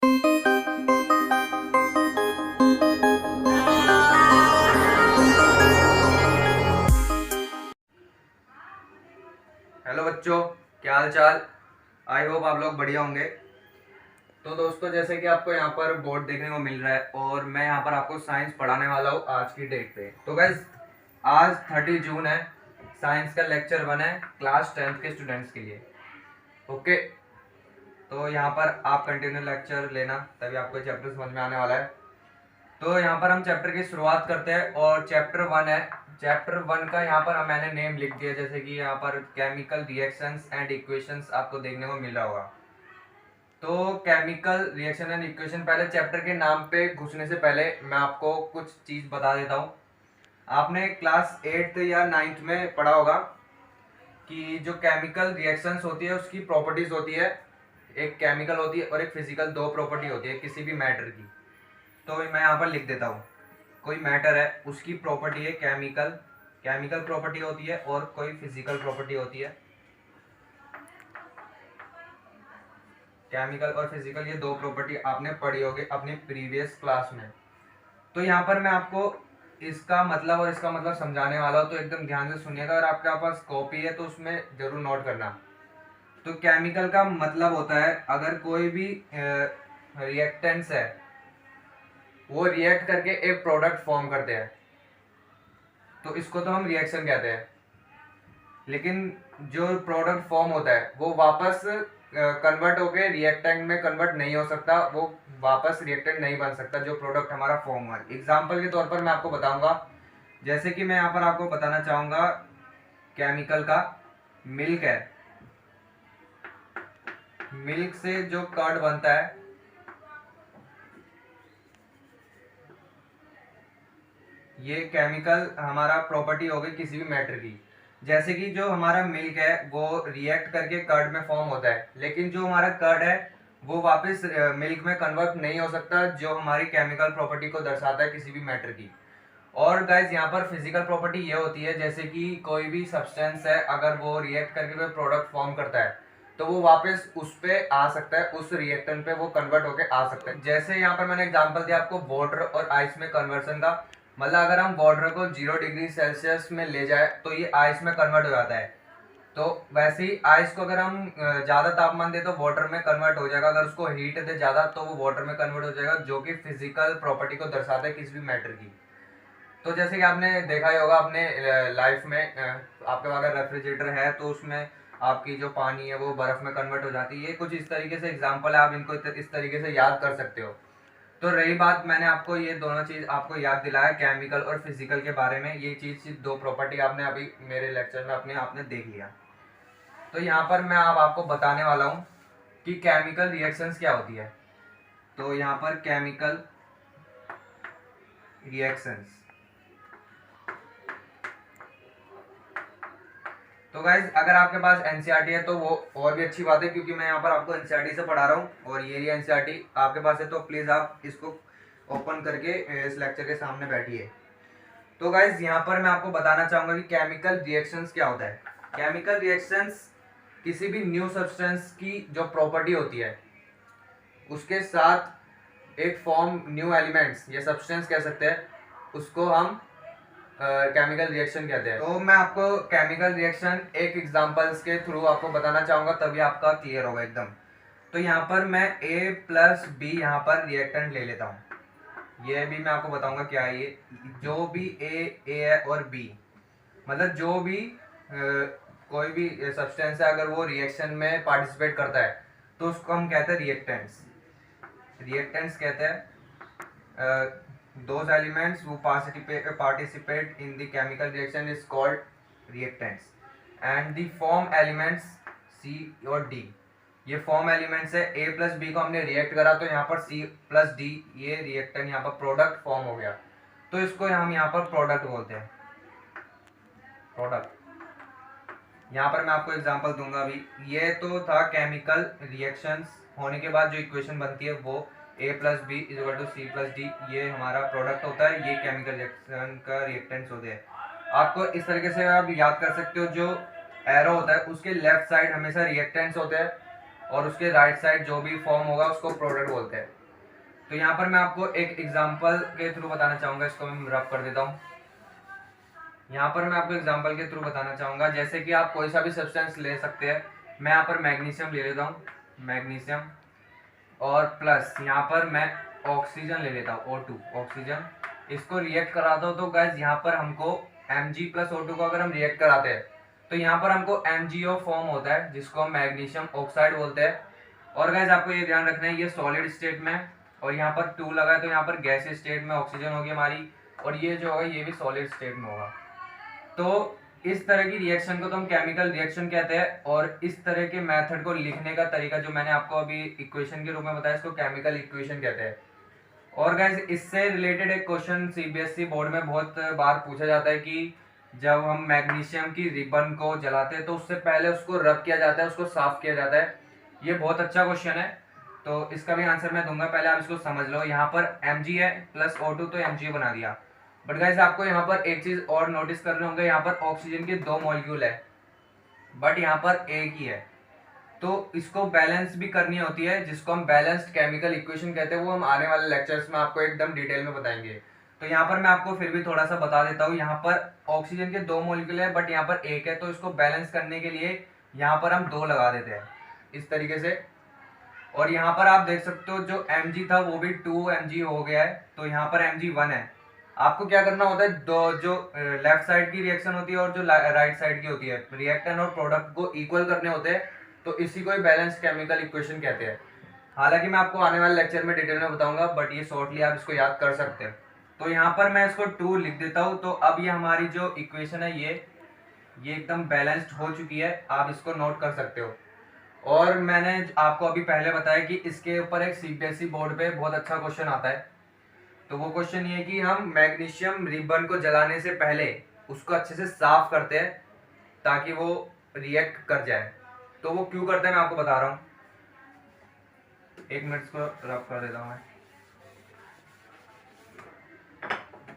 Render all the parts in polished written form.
Hello बच्चों, क्या हाल चाल। आई होप आप लोग बढ़िया होंगे। तो दोस्तों, जैसे कि आपको यहाँ पर बोर्ड देखने को मिल रहा है और मैं यहाँ पर आपको साइंस पढ़ाने वाला हूँ आज की डेट पे। तो गाइस, आज 30 जून है। साइंस का लेक्चर 1 है क्लास 10th के स्टूडेंट्स के लिए। ओके, तो यहाँ पर आप कंटिन्यू लेक्चर लेना, तभी आपको चैप्टर समझ में आने वाला है। तो यहाँ पर हम चैप्टर की शुरुआत करते हैं और चैप्टर 1 है। चैप्टर 1 का यहाँ पर मैंने नेम लिख दिया, जैसे कि यहाँ पर केमिकल रिएक्शंस एंड इक्वेशंस आपको देखने को मिल रहा होगा। तो केमिकल रिएक्शन एंड इक्वेशन, पहले चैप्टर के नाम पे घुसने से पहले मैं आपको कुछ चीज़ बता देता हूँ। आपने क्लास 8th या 9th में पढ़ा होगा कि जो केमिकल रिएक्शंस होती है उसकी प्रॉपर्टीज होती है। एक केमिकल होती है और एक फिजिकल, दो प्रॉपर्टी होती है किसी भी मैटर की। तो मैं यहाँ पर लिख देता हूँ, कोई मैटर है उसकी प्रॉपर्टी है केमिकल, केमिकल प्रॉपर्टी होती है, और कोई फिजिकल प्रॉपर्टी होती है। केमिकल और फिजिकल, ये दो प्रॉपर्टी आपने पढ़ी होगी अपनी प्रीवियस क्लास में। तो यहाँ पर मैं आपको इसका मतलब और इसका मतलब समझाने वाला हूँ, तो एकदम ध्यान से सुनिएगा। अगर आपके पास कॉपी है तो उसमें जरूर नोट करना। तो केमिकल का मतलब होता है अगर कोई भी रिएक्टेंट्स है वो रिएक्ट करके एक प्रोडक्ट फॉर्म करते हैं तो इसको तो हम रिएक्शन कहते हैं। लेकिन जो प्रोडक्ट फॉर्म होता है वो वापस कन्वर्ट होके रिएक्टेंट में कन्वर्ट नहीं हो सकता, वो वापस रिएक्टेंट नहीं बन सकता जो प्रोडक्ट हमारा फॉर्म हुआ है। एग्जाम्पल के तौर पर मैं आपको बताऊंगा, जैसे कि मैं यहाँ पर आपको बताना चाहूंगा केमिकल का मिल्क है। मिल्क से जो कर्ड बनता है, ये केमिकल हमारा प्रॉपर्टी हो गई किसी भी मैटर की। जैसे कि जो हमारा मिल्क है वो रिएक्ट करके कर्ड में फॉर्म होता है, लेकिन जो हमारा कर्ड है वो वापस मिल्क में कन्वर्ट नहीं हो सकता, जो हमारी केमिकल प्रॉपर्टी को दर्शाता है किसी भी मैटर की। और गाइज, यहाँ पर फिजिकल प्रॉपर्टी ये होती है जैसे कि कोई भी सब्सटेंस है अगर वो रिएक्ट करके कोई प्रोडक्ट फॉर्म करता है तो वो वापस उस पे आ सकता है, उस रिएक्टेंट पे वो कन्वर्ट होके आ सकता है। जैसे यहाँ पर मैंने एग्जांपल दिया आपको वाटर और आइस में कन्वर्सन का। मतलब अगर हम वाटर को 0 डिग्री सेल्सियस में ले जाए तो ये आइस में कन्वर्ट हो जाता है। तो वैसे ही आइस को अगर हम ज़्यादा तापमान दे तो वाटर में कन्वर्ट हो जाएगा, अगर उसको हीट दे ज़्यादा तो वो वाटर में कन्वर्ट हो जाएगा, जो कि फिजिकल प्रॉपर्टी को दर्शाता है किसी भी मैटर की। तो जैसे कि आपने देखा ही होगा अपने लाइफ में, आपके पास अगर रेफ्रिजरेटर है तो उसमें आपकी जो पानी है वो बर्फ़ में कन्वर्ट हो जाती है। ये कुछ इस तरीके से एग्जांपल है, आप इनको इस तरीके से याद कर सकते हो। तो रही बात, मैंने आपको ये दोनों चीज़ आपको याद दिलाया केमिकल और फिजिकल के बारे में। ये चीज़ दो प्रॉपर्टी आपने अभी मेरे लेक्चर में अपने आपने देख लिया। तो यहाँ पर मैं अब आपको बताने वाला हूँ कि केमिकल रिएक्शंस क्या होती है। तो यहाँ पर केमिकल रिएक्शंस, तो गाइज अगर आपके पास एनसीईआरटी है तो वो और भी अच्छी बात है, क्योंकि मैं यहाँ पर आपको एनसीईआरटी से पढ़ा रहा हूँ और ये रही एनसीईआरटी आपके पास है, तो प्लीज़ आप इसको ओपन करके इस लेक्चर के सामने बैठिए। तो गाइज यहाँ पर मैं आपको बताना चाहूँगा कि केमिकल रिएक्शंस क्या होता है। केमिकल रिएक्शंस किसी भी न्यू सब्सटेंस की जो प्रॉपर्टी होती है उसके साथ एक फॉर्म न्यू एलिमेंट्स या सब्सटेंस कह सकते हैं, उसको हम केमिकल रिएक्शन कहते हैं। तो मैं आपको केमिकल रिएक्शन एक एग्जांपल्स के थ्रू आपको बताना चाहूँगा, तभी आपका क्लियर होगा एकदम। तो यहाँ पर मैं A प्लस बी यहाँ पर रिएक्टेंट ले लेता हूँ। ये भी मैं आपको बताऊंगा क्या है ये। जो भी ए है और बी, मतलब जो भी कोई भी सब्सटेंस है अगर वो रिएक्शन में पार्टिसिपेट करता है तो उसको हम कहते हैं रिएक्टेंट्स। रिएक्टेंट्स कहते हैं those elements who participate in the chemical reaction is called reactants, and the form elements C और D, ये फॉर्म एलिमेंट्स है। A प्लस बी को हमने रिएक्ट करा तो यहाँ पर C प्लस D, ये रिएक्टेंट यहाँ पर प्रोडक्ट फॉर्म हो गया, तो इसको हम यहाँ पर प्रोडक्ट बोलते हैं, प्रोडक्ट। यहाँ पर मैं आपको एग्जांपल दूंगा अभी। ये तो था केमिकल रिएक्शंस होने के बाद जो इक्वेशन बनती है वो A plus B equal to C plus D, ये हमारा प्रोडक्ट होता है, ये केमिकल रिएक्शन का रिएक्टेंट्स होते हैं। आपको इस तरीके से आप याद कर सकते हो, जो एरो होता है उसके लेफ्ट साइड हमेशा रिएक्टेंट्स होते हैं और उसके राइट साइड जो भी फॉर्म होगा उसको प्रोडक्ट बोलते हैं। तो यहाँ पर मैं आपको एक एग्जांपल के थ्रू बताना चाहूँगा, इसको मैं रब कर देता हूँ। यहाँ पर मैं आपको एग्जांपल के थ्रू बताना चाहूँगा, जैसे कि आप कोई सा भी सब्सटेंस ले सकते हैं। मैं यहाँ पर मैग्नीशियम ले लेता हूँ, मैग्नीशियम, और प्लस यहाँ पर मैं ऑक्सीजन ले लेता हूँ, O2 ऑक्सीजन। इसको रिएक्ट कराता हूँ तो गाइस यहाँ पर हमको Mg प्लस O2 को अगर हम रिएक्ट कराते हैं तो यहाँ पर हमको MgO फॉर्म होता है, जिसको हम मैग्नीशियम ऑक्साइड बोलते हैं। और गाइस आपको ये ध्यान रखना है, ये सॉलिड स्टेट में, और यहाँ पर 2 लगा है तो यहाँ पर गैसीय स्टेट में ऑक्सीजन होगी हमारी, और ये जो होगा ये भी सॉलिड स्टेट में होगा। तो इस तरह की रिएक्शन को तो हम केमिकल रिएक्शन कहते हैं, और इस तरह के मेथड को लिखने का तरीका जो मैंने आपको अभी इक्वेशन के रूप में बताया, इसको केमिकल इक्वेशन कहते हैं। और गाइस इससे रिलेटेड एक क्वेश्चन सीबीएसई बोर्ड में बहुत बार पूछा जाता है कि जब हम मैग्नीशियम की रिबन को जलाते हैं तो उससे पहले उसको रब किया जाता है, उसको साफ किया जाता है। ये बहुत अच्छा क्वेश्चन है, तो इसका भी आंसर मैं दूंगा, पहले आप इसको समझ लो। यहाँ पर Mg है प्लस O2 तो Mg बना दिया। बट गाइस आपको यहाँ पर एक चीज और नोटिस करने होंगे, यहाँ पर ऑक्सीजन के 2 मॉलिक्यूल है बट यहाँ पर एक ही है, तो इसको बैलेंस भी करनी होती है, जिसको हम बैलेंस्ड केमिकल इक्वेशन कहते हैं। वो हम आने वाले लेक्चर्स में आपको एकदम डिटेल में बताएंगे। तो यहाँ पर मैं आपको फिर भी थोड़ा सा बता देता हूँ। यहाँ पर ऑक्सीजन के 2 मॉलिक्यूल है बट यहाँ पर एक है, तो इसको बैलेंस करने के लिए यहाँ पर हम 2 लगा देते हैं इस तरीके से। और यहाँ पर आप देख सकते हो जो Mg था वो भी 2 Mg हो गया है, तो यहाँ पर Mg 1 है। आपको क्या करना होता है, दो जो लेफ्ट साइड की रिएक्शन होती है और जो राइट साइड की होती है, रिएक्टेंट और प्रोडक्ट को इक्वल करने होते हैं, तो इसी को ही बैलेंस केमिकल इक्वेशन कहते हैं। हालांकि मैं आपको आने वाले लेक्चर में डिटेल में बताऊंगा, बट ये शॉर्टली आप इसको याद कर सकते हैं। तो यहाँ पर मैं इसको 2 लिख देता हूँ। तो अब ये हमारी जो इक्वेशन है ये एकदम बैलेंस्ड हो चुकी है, आप इसको नोट कर सकते हो। और मैंने आपको अभी पहले बताया कि इसके ऊपर एक सीबीएसई बोर्ड पे बहुत अच्छा क्वेश्चन आता है। तो वो क्वेश्चन ये कि हम मैग्नीशियम रिबन को जलाने से पहले उसको अच्छे से साफ करते हैं ताकि वो रिएक्ट कर जाए। तो वो क्यों करते हैं मैं आपको बता रहा हूँ, 1 मिनट को रब कर देता हूँ मैं।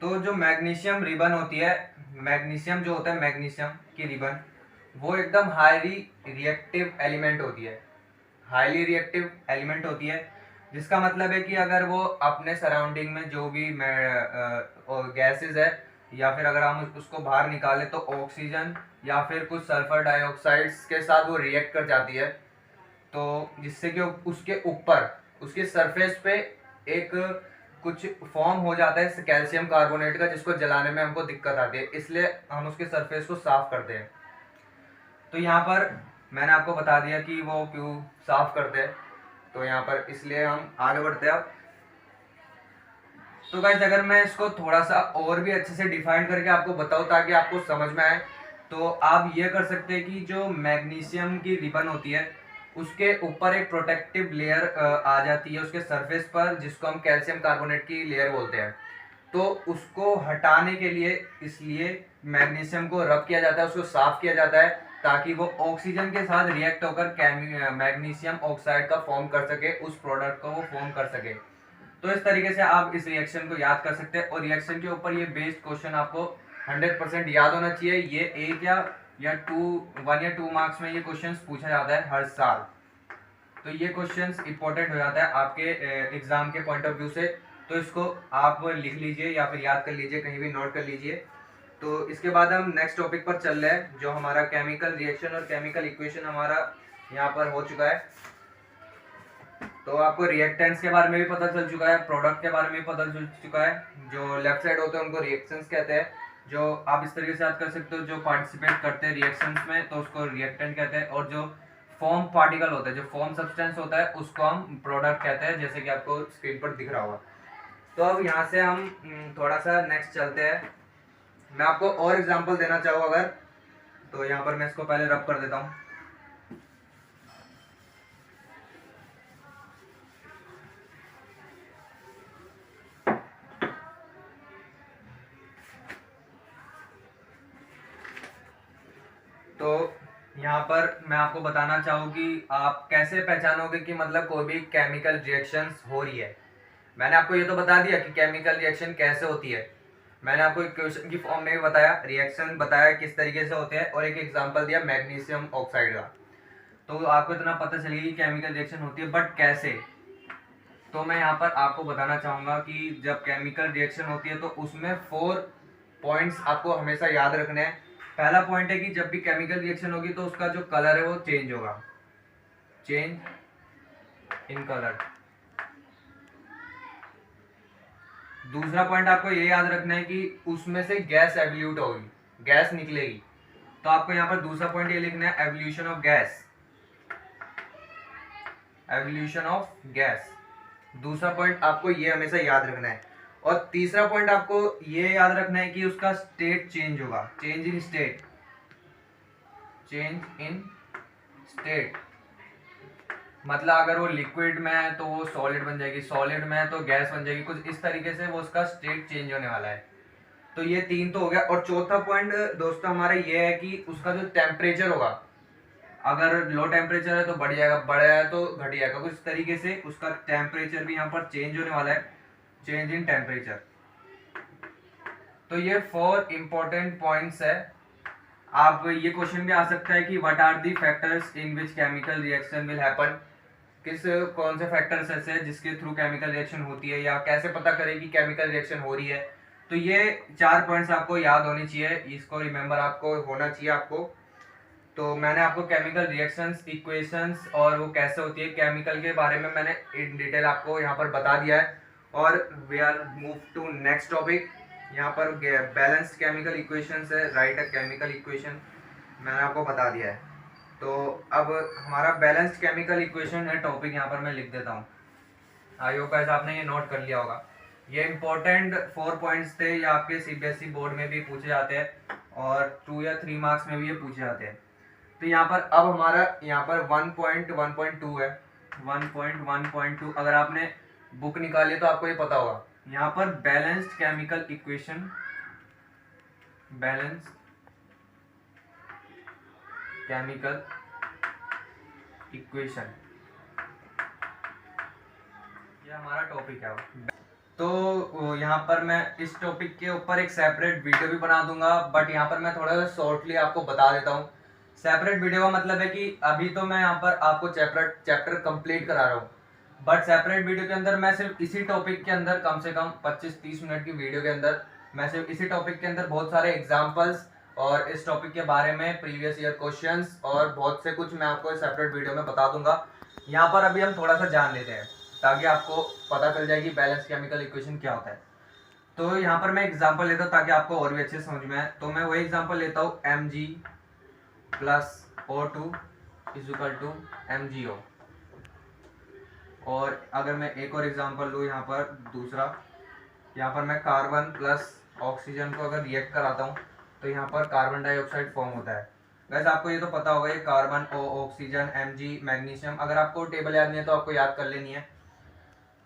तो जो मैग्नीशियम रिबन होती है, मैग्नीशियम जो होता है, मैग्नीशियम की रिबन, वो एकदम हाईली रिएक्टिव एलिमेंट होती है, हाईली रिएक्टिव एलिमेंट होती है, जिसका मतलब है कि अगर वो अपने सराउंडिंग में जो भी गैसेस है या फिर अगर हम उसको बाहर निकाले तो ऑक्सीजन या फिर कुछ सल्फर डाइऑक्साइड्स के साथ वो रिएक्ट कर जाती है, तो जिससे कि उसके ऊपर उसके सरफेस पे एक कुछ फॉर्म हो जाता है कैल्शियम कार्बोनेट का, जिसको जलाने में हमको दिक्कत आती है, इसलिए हम उसके सरफेस को साफ करते हैं। तो यहाँ पर मैंने आपको बता दिया कि वो क्यों साफ करते हैं, तो यहाँ पर इसलिए हम आगे बढ़ते हैं अब। तो गाइस अगर मैं इसको थोड़ा सा और भी अच्छे से डिफाइन करके आपको बताऊँ ताकि आपको समझ में आए, तो आप ये कर सकते हैं कि जो मैग्नीशियम की रिबन होती है उसके ऊपर एक प्रोटेक्टिव लेयर आ जाती है उसके सरफेस पर, जिसको हम कैल्शियम कार्बोनेट की लेयर बोलते हैं। तो उसको हटाने के लिए इसलिए मैग्नीशियम को रब किया जाता है, उसको साफ किया जाता है ताकि वो ऑक्सीजन के साथ रिएक्ट होकर मैग्नीशियम ऑक्साइड का फॉर्म कर सके, उस प्रोडक्ट को वो फॉर्म कर सके। तो इस तरीके से आप इस रिएक्शन को याद कर सकते हैं, और रिएक्शन के ऊपर ये बेस्ड क्वेश्चन आपको 100% याद होना चाहिए। ये एक या 1 या 2 मार्क्स में ये क्वेश्चंस पूछा जाता है हर साल, तो ये क्वेश्चंस इंपॉर्टेंट हो जाता है आपके एग्जाम के पॉइंट ऑफ व्यू से। तो इसको आप लिख लीजिए या फिर याद कर लीजिए, कहीं भी नोट कर लीजिए। तो इसके बाद हम नेक्स्ट टॉपिक पर चल रहे हैं, जो हमारा केमिकल रिएक्शन और केमिकल इक्वेशन हमारा यहाँ पर हो चुका है। तो आपको रिएक्टेंट्स के बारे में भी पता चल चुका है, प्रोडक्ट के बारे में भी पता चल चुका है। जो लेफ्ट साइड होते हैं उनको रिएक्शंस कहते हैं, जो आप इस तरीके से याद कर सकते हो, जो पार्टिसिपेट करते हैं रिएक्शंस में तो उसको रिएक्टेंट कहते हैं, और जो फॉर्म पार्टिकल होता है, जो फॉर्म सब्सटेंस होता है, उसको हम प्रोडक्ट कहते हैं, जैसे कि आपको स्क्रीन पर दिख रहा होगा। तो अब यहाँ से हम थोड़ा सा नेक्स्ट चलते हैं। मैं आपको और एग्जांपल देना चाहूँ अगर, तो यहाँ पर मैं इसको पहले रब कर देता हूँ। तो यहाँ पर मैं आपको बताना चाहूँ कि आप कैसे पहचानोगे कि मतलब कोई भी केमिकल रिएक्शंस हो रही है। मैंने आपको ये तो बता दिया कि केमिकल रिएक्शन कैसे होती है, मैंने आपको इक्वेशन की फॉर्म में भी बताया, रिएक्शन बताया किस तरीके से होते हैं, और एक एग्जांपल दिया मैग्नीशियम ऑक्साइड का। तो आपको इतना पता चलेगा कि केमिकल रिएक्शन होती है, बट कैसे। तो मैं यहाँ पर आपको बताना चाहूँगा कि जब केमिकल रिएक्शन होती है तो उसमें 4 पॉइंट्स आपको हमेशा याद रखने हैं। पहला पॉइंट है कि जब भी केमिकल रिएक्शन होगी तो उसका जो कलर है वो चेंज होगा, चेंज इन कलर। दूसरा पॉइंट आपको ये याद रखना है कि उसमें से गैस एवोल्यूट होगी, गैस निकलेगी। तो आपको यहाँ पर दूसरा पॉइंट ये लिखना है, evolution of gas, evolution of gas. दूसरा पॉइंट आपको ये हमेशा याद रखना है। और तीसरा पॉइंट आपको ये याद रखना है कि उसका स्टेट चेंज होगा, change in state, change in state. मतलब अगर वो लिक्विड में है तो वो सॉलिड बन जाएगी, सॉलिड में है तो गैस बन जाएगी, कुछ इस तरीके से वो उसका स्टेट चेंज होने वाला है। तो ये 3 तो हो गया। और चौथा पॉइंट दोस्तों हमारा ये है कि उसका जो टेम्परेचर होगा, अगर लो टेम्परेचर है तो बढ़ जाएगा, बढ़ जाएगा तो घट जाएगा, कुछ इस तरीके से उसका टेम्परेचर भी यहाँ पर चेंज होने वाला है, चेंज इन टेम्परेचर। तो ये 4 इंपॉर्टेंट पॉइंट्स है। आप ये क्वेश्चन भी आ सकता है कि what are the factors in which chemical reaction will happen, कौन से फैक्टर्स ऐसे हैं जिसके थ्रू केमिकल रिएक्शन होती है, या कैसे पता करें कि केमिकल रिएक्शन हो रही है। तो ये 4 पॉइंट्स आपको याद होने चाहिए, इसको रिमेंबर आपको होना चाहिए आपको। तो मैंने आपको केमिकल रिएक्शंस, इक्वेशंस और वो कैसे होती है केमिकल के बारे में मैंने इन डिटेल आपको यहाँ पर बता दिया है। और we are move to next topic. यहाँ पर बैलेंस्ड केमिकल इक्वेशंस है, राइट अ केमिकल इक्वेशन, मैंने आपको बता दिया है। तो अब हमारा बैलेंस्ड केमिकल इक्वेशन है टॉपिक, यहाँ पर मैं लिख देता हूँ। आई होप गाइस आपने ये नोट कर लिया होगा। ये इंपॉर्टेंट 4 पॉइंट्स थे, ये आपके सीबीएसई बोर्ड में भी पूछे जाते हैं और 2 या 3 मार्क्स में भी ये पूछे जाते हैं। तो यहाँ पर अब हमारा यहाँ पर 1.1.2 है, 1.1.2। अगर आपने बुक निकाली है तो आपको ये पता होगा। यहाँ पर balanced chemical equation, balance chemical equation, ये हमारा टॉपिक है। तो यहाँ पर मैं इस टॉपिक के ऊपर एक सेपरेट वीडियो भी बना दूंगा, बट यहाँ पर मैं थोड़ा सा शॉर्टली आपको बता देता हूँ। सेपरेट वीडियो का मतलब है कि अभी तो मैं यहाँ पर आपको चैप्टर कंप्लीट करा रहा हूँ, बट सेपरेट वीडियो के अंदर मैं सिर्फ इसी टॉपिक के अंदर कम से कम 25-30 मिनट की वीडियो के अंदर मैं सिर्फ इसी टॉपिक के अंदर बहुत सारे एग्जाम्पल्स और इस टॉपिक के बारे में प्रीवियस ईयर क्वेश्चंस और बहुत से कुछ मैं आपको सेपरेट वीडियो में बता दूंगा। यहाँ पर अभी हम थोड़ा सा जान लेते हैं ताकि आपको पता चल जाए कि बैलेंस केमिकल इक्वेशन क्या होता है। तो यहाँ पर मैं एग्जांपल लेता हूँ ताकि आपको और भी अच्छे समझ में आए। तो मैं वही एग्जांपल लेता हूँ, Mg plus O2 is equal to MgO। और अगर मैं एक और एग्जांपल लूँ यहाँ पर दूसरा, यहाँ पर मैं कार्बन प्लस ऑक्सीजन को अगर रिएक्ट कराता हूँ तो यहाँ पर कार्बन डाइऑक्साइड फॉर्म होता है। वैसे आपको ये तो पता होगा, ये carbon, O oxygen, Mg magnesium. अगर आपको टेबल याद नहीं है तो आपको याद कर लेनी है।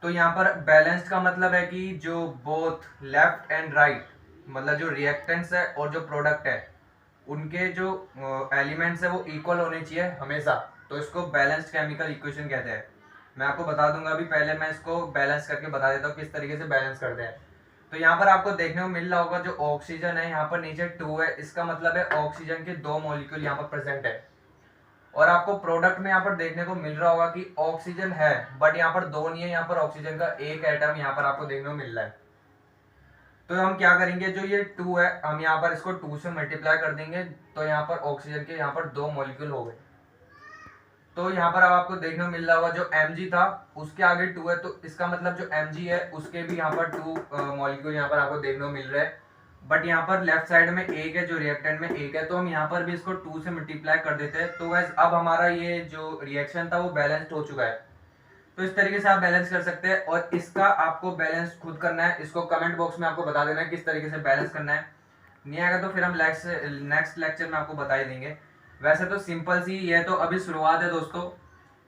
तो यहाँ पर बैलेंस्ड का मतलब है कि जो बोथ लेफ्ट एंड राइट, मतलब जो रिएक्टेंट्स है और जो प्रोडक्ट है उनके जो एलिमेंट्स है वो इक्वल होने चाहिए हमेशा। तो इसको बैलेंस्ड केमिकल इक्वेशन कहते हैं। मैं आपको बता दूंगा, अभी पहले मैं इसको बैलेंस करके बता देता हूँ किस तरीके से बैलेंस करते हैं। तो यहाँ पर आपको देखने को मिल रहा होगा जो ऑक्सीजन है यहाँ पर नीचे 2 है, इसका मतलब है ऑक्सीजन के 2 मॉलिक्यूल यहाँ पर प्रेजेंट है। और आपको प्रोडक्ट में यहाँ पर देखने को मिल रहा होगा कि ऑक्सीजन है बट यहाँ पर 2 नहीं है, यहाँ पर ऑक्सीजन का एक एटम यहाँ पर आपको देखने को मिल रहा है। तो हम क्या करेंगे, जो ये 2 है हम यहाँ पर इसको 2 से मल्टीप्लाई कर देंगे, तो यहाँ पर ऑक्सीजन के यहाँ पर 2 मॉलिक्यूल हो गए। तो यहाँ पर अब आपको देखने को मिल रहा होगा जो Mg था उसके आगे 2 है, तो इसका मतलब जो Mg है उसके भी यहाँ पर 2 मॉलिक्यूल यहाँ पर आपको देखने को मिल रहे हैं। बट यहाँ पर लेफ्ट साइड में एक है, जो रिएक्टेंट में एक है, तो हम यहाँ पर भी इसको 2 से मल्टीप्लाई कर देते हैं। तो वैसे अब हमारा ये जो रिएक्शन था वो बैलेंस्ड हो चुका है। तो इस तरीके से आप बैलेंस कर सकते हैं। और इसका आपको बैलेंस खुद करना है, इसको कमेंट बॉक्स में आपको बता देना है किस तरीके से बैलेंस करना है। नहीं आएगा तो फिर हम नेक्स्ट लेक्चर में आपको बता ही देंगे। वैसे तो सिंपल सी ये तो अभी शुरुआत है दोस्तों,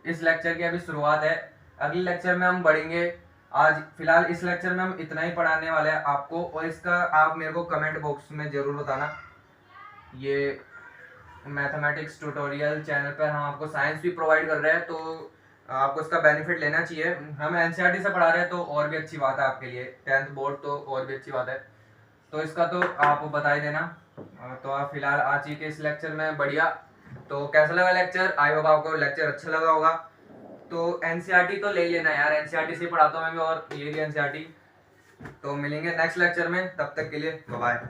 इस लेक्चर की अभी शुरुआत है। अगले लेक्चर में हम बढ़ेंगे। आज फिलहाल इस लेक्चर में हम इतना ही पढ़ाने वाले हैं आपको, और इसका आप मेरे को कमेंट बॉक्स में जरूर बताना। ये मैथमेटिक्स ट्यूटोरियल चैनल पर हम आपको साइंस भी प्रोवाइड कर रहे हैं, तो आपको इसका बेनिफिट लेना चाहिए। हम एनसीईआरटी से पढ़ा रहे हैं तो और भी अच्छी बात है आपके लिए, 10th बोर्ड तो और भी अच्छी बात है। तो इसका तो आप बता ही देना। तो आप फिलहाल आज ही के इस लेक्चर में बढ़िया तो कैसा लगा लेक्चर? आई होप आपको लेक्चर अच्छा लगा होगा। तो एनसीईआरटी तो ले ही लेना यार, एनसीईआरटी से पढ़ाता हूँ मैं भी और ये भी एनसीईआरटी। तो मिलेंगे नेक्स्ट लेक्चर में, तब तक के लिए बाय बाय।